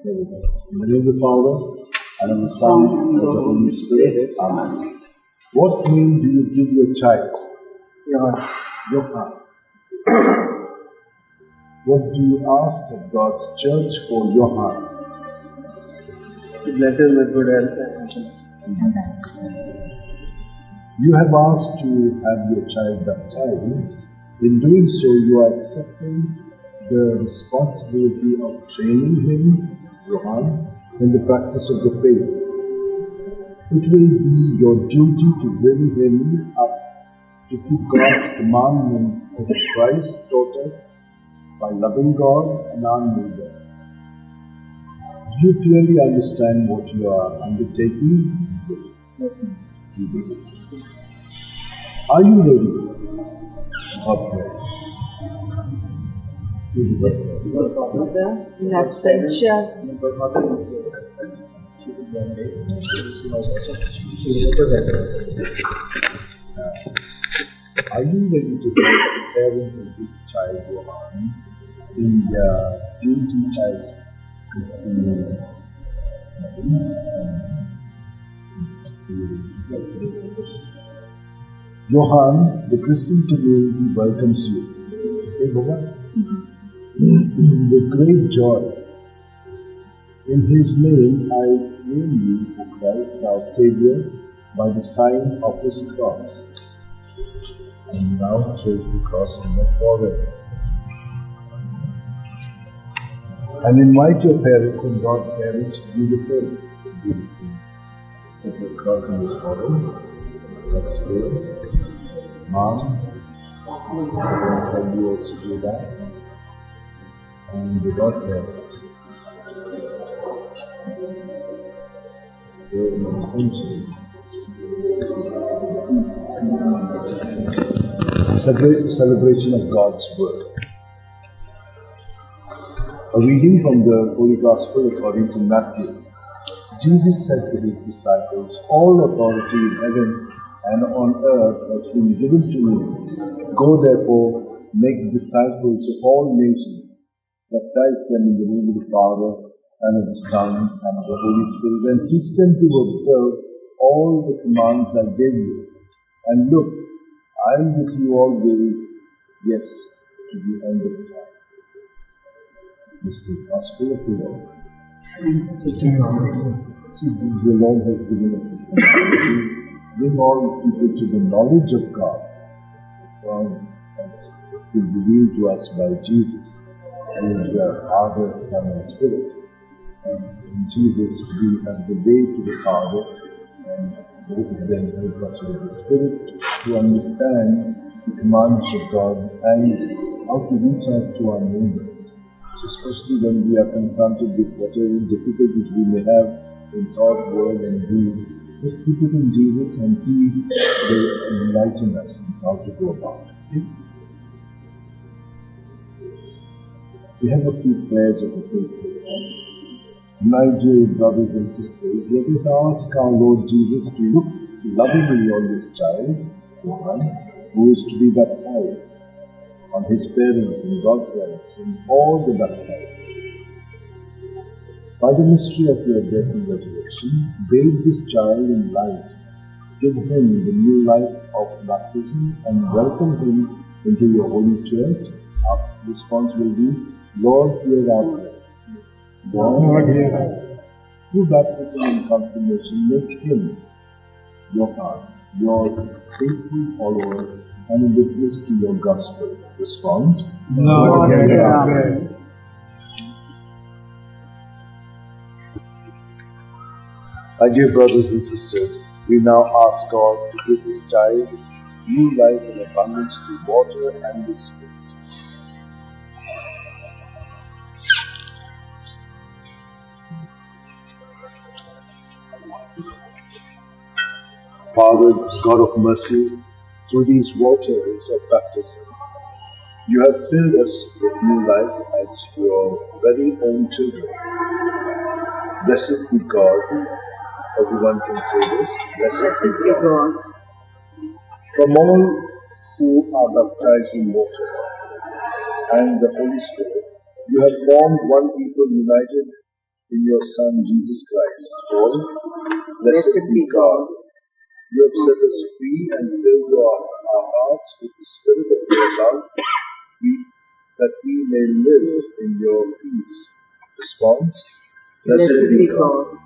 In the name of the Father, and of the Son, and of the Holy Spirit. Amen. What name do you give your child? Yohan. Yohan. What do you ask of God's church for Yohan? He blesses with good health and happiness. You have asked to have your child baptized. In doing so, you are accepting the responsibility of training him, Yohan, in the practice of the faith. It will be your duty to bring him up to keep God's commandments as Christ taught us by loving God and our neighbor. Do you clearly understand what you are undertaking? Are you ready? God bless. In absentia. Are you ready to be the parents of this child, Yohan, in their duty as Christian parents? Yohan, the Christian community welcomes you. Okay, Baba? With great joy. In His name, I name you for Christ, our Xavier, by the sign of His cross. And now trace the cross on your forehead. And invite your parents and godparents to do the same. Put the cross on his forehead. That's good. Mom, can you also do that? And the godparents. They're in the century. It's a great celebration of God's Word. A reading from the Holy Gospel according to Matthew. Jesus said to His disciples, "All authority in heaven and on earth has been given to me. Go therefore, make disciples of all nations, baptize them in the name of the Father, and of the Son, and of the Holy Spirit, and teach them to observe all the commands I gave you. And look, I am with you always, yes, to the end of time." This is the Gospel of the Lord. Thanks be to God. See, the Lord has given us this command to bring all people to the knowledge of God. God has been revealed to us by Jesus, who is Father, Son, and Spirit. And in Jesus, we have the way to the Father, and both of them help us with the Spirit to understand the commands of God and how to reach out to our neighbors. So especially when we are confronted with whatever difficulties we may have in thought, word, and deed, just keep it in Jesus, and He will enlighten us in how to go about it. We have a few prayers of the faithful. My dear brothers and sisters, let us ask our Lord Jesus to look lovingly on this child, Yohan, who is to be baptized, on his parents and godparents, and all the baptized. By the mystery of your death and resurrection, bathe this child in light, give him the new life of baptism, and welcome him into your holy church. Our response will be, Lord, hear our prayer. Lord, hear us. Through baptism and confirmation, make him, Yohan, your faithful follower and a witness to your gospel. Response? Lord, hear our prayer. My dear brothers and sisters, we now ask God to give this child new life and abundance through water and the Spirit. Father, God of mercy, through these waters of baptism, you have filled us with new life as your very own children. Blessed be God. Everyone can say this. Blessed be God. From all who are baptized in water and the Holy Spirit, you have formed one people united in your Son Jesus Christ. All, blessed be God. You have set us free and filled our hearts with the spirit of your love, that we may live in your peace. Response: blessed be God.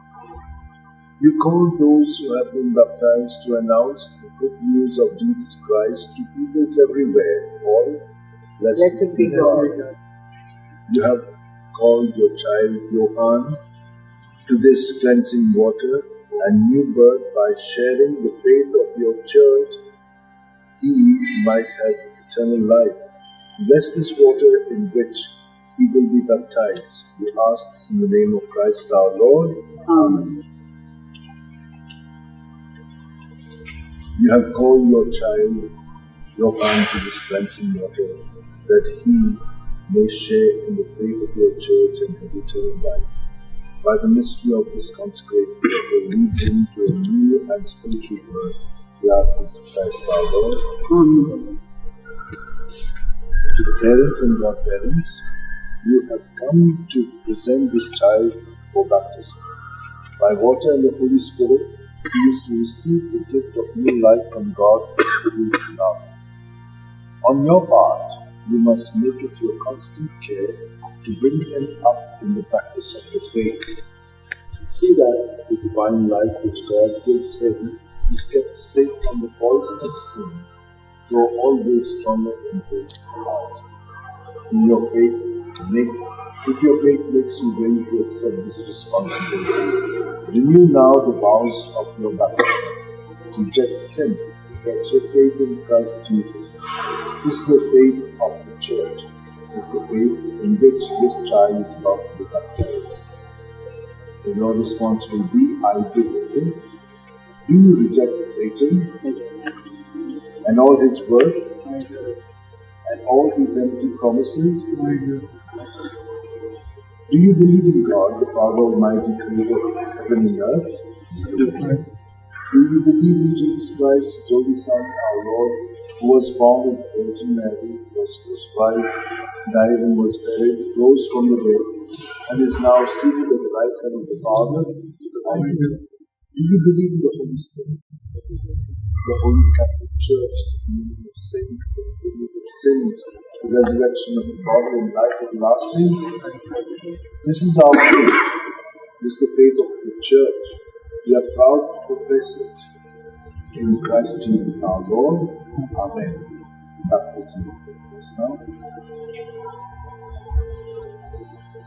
You called those who have been baptized to announce the good news of Jesus Christ to peoples everywhere. All, blessed be God. You have called your child Yohan to this cleansing water and new birth by sharing the faith of your church. He might have eternal life. Bless this water in which he will be baptized. We ask this in the name of Christ our Lord. Amen. You have called your child Yohan to this cleansing water, that he may share in the faith of your church and have eternal life. By the mystery of this consecrated water, lead him to a new and spiritual birth. We ask this to Christ our Lord. Amen. To the parents and godparents, you have come to present this child for baptism. By water and the Holy Spirit, he is to receive the gift of new life from God, who is love. On your part, you must make it your constant care to bring him up in the practice of the faith. See that the divine life which God gives him is kept safe from the poison of sin, though always stronger in his heart. In your faith, if your faith makes you ready to accept this responsibility, renew now the vows of your baptism. Reject sin, confess your faith in Christ Jesus. This is the faith of the Church. This is the faith in which this child is about to be baptized. And your response will be, I do. Do you reject Satan and all his works and all his empty promises? Do you believe in God, the Father Almighty, creator of heaven and earth? Do you believe in Jesus Christ, his only Son, our Lord, who was born of the Virgin Mary, was crucified, died and was buried, rose from the dead, and is now seated at the right hand of the Father? Do you believe in the Holy Spirit, the Holy Catholic Church, the communion of saints, the forgiveness of sins, the resurrection of the body and life everlasting? This is our faith. This is the faith of the Church. We are proud to profess it. In Christ Jesus our Lord. Amen. Baptism of us now.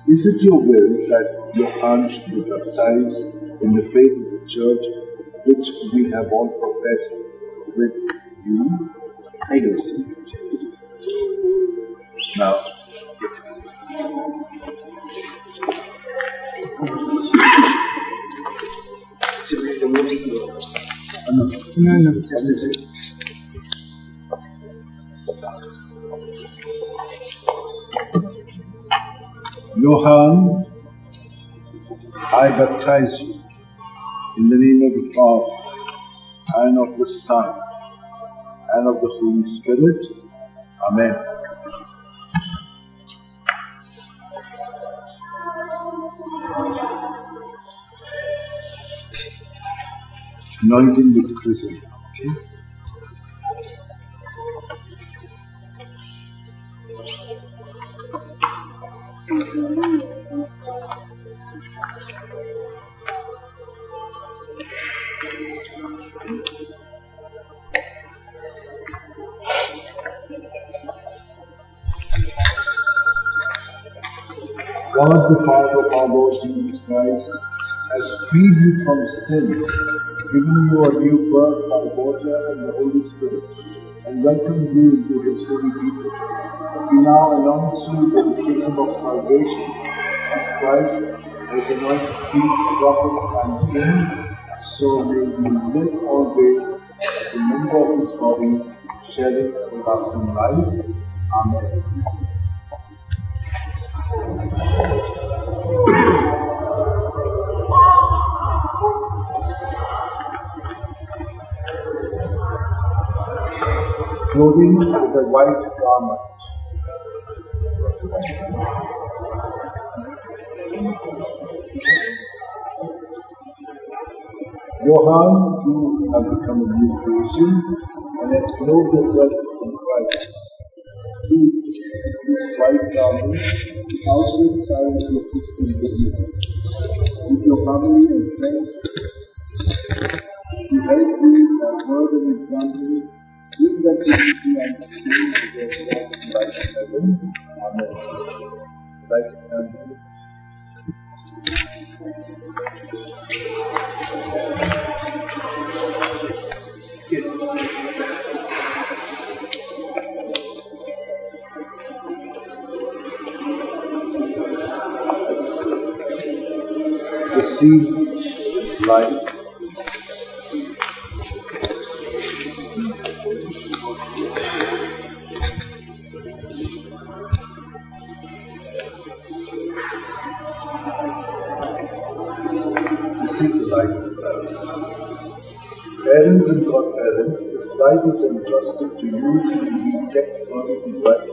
Is it your will that Yohan should be baptized in the faith of the Church, which we have all professed with you? I do. Now, Yohan, I baptize you in the name of the Father, and of the Son, and of the Holy Spirit. Amen. Anointing with chrism. Okay. God the Father of our Lord Jesus Christ has freed you from sin, given you a new birth by water and the Holy Spirit, and welcomed you into his holy people. He now anoints you with the chrism of salvation, as Christ has anointed priest, prophet, and king. So may you live always as a member of his body, sharing everlasting life. Amen. Clothing with a white garment. Yohan, you have become a new creation and have clothed yourself in Christ. See this white garment, the outward sign of your Christian dignity. With your family and friends to help you by word and example, bring that dignity and skill to their cross of light in heaven. Amen. Light in heaven. Receive this light. Receive the light of Christ. Parents and godparents, this light is entrusted to you to be kept burning bright.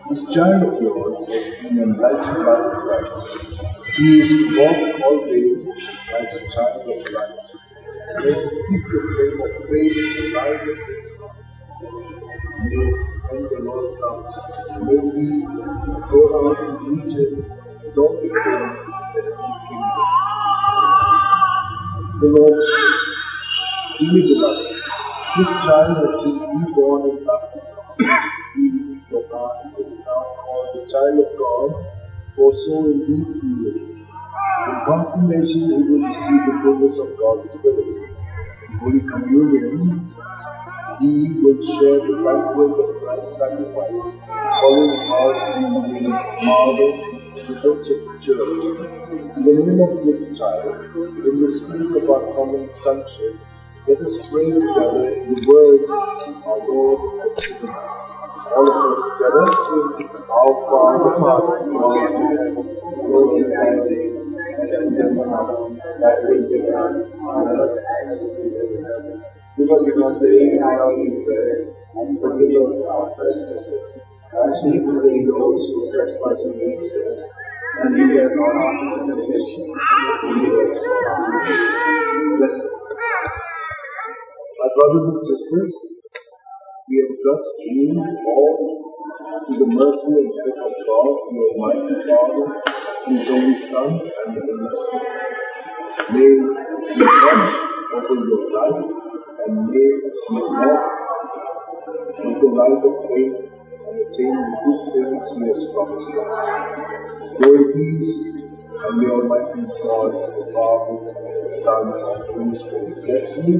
This child of yours has been enlightened by Christ. He is to walk always as a child of light. May he keep the flame of faith alive in his heart. May, when the Lord comes, may he go out to meet him with all the saints in the kingdom. The Lord said, "Dearly beloved, this child has been reborn in baptism. He, Yohan, is now called the child of God, for so indeed he is. In confirmation, he will receive the fullness of God's Spirit. In Holy Communion, he will share the banquet of Christ's sacrifice, following out his marvel, the heads of the Church. In the name of this child, in the spirit of our common sonship, let us pray together the words our Lord has given us. All of us together, our Father, who art in heaven, hallowed be thy name. Thy kingdom come, thy will be done, on earth as it is in heaven. Give us this day our daily bread, and forgive us our trespasses, as we forgive those who trespass against us. And lead us not into temptation, but deliver us from evil. Blessed. My brothers and sisters, we entrust you all to the mercy and help of God, the Almighty Father, His only Son, and the Holy Spirit. May He watch over your life, and may you walk with the light of faith and attain the good things He has promised us. Go in peace, and may Almighty God, the Father, the Son, and the Holy Spirit bless you.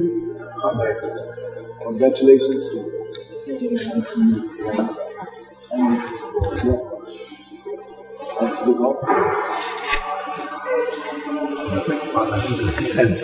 Amen. Congratulations to you. And to the God. And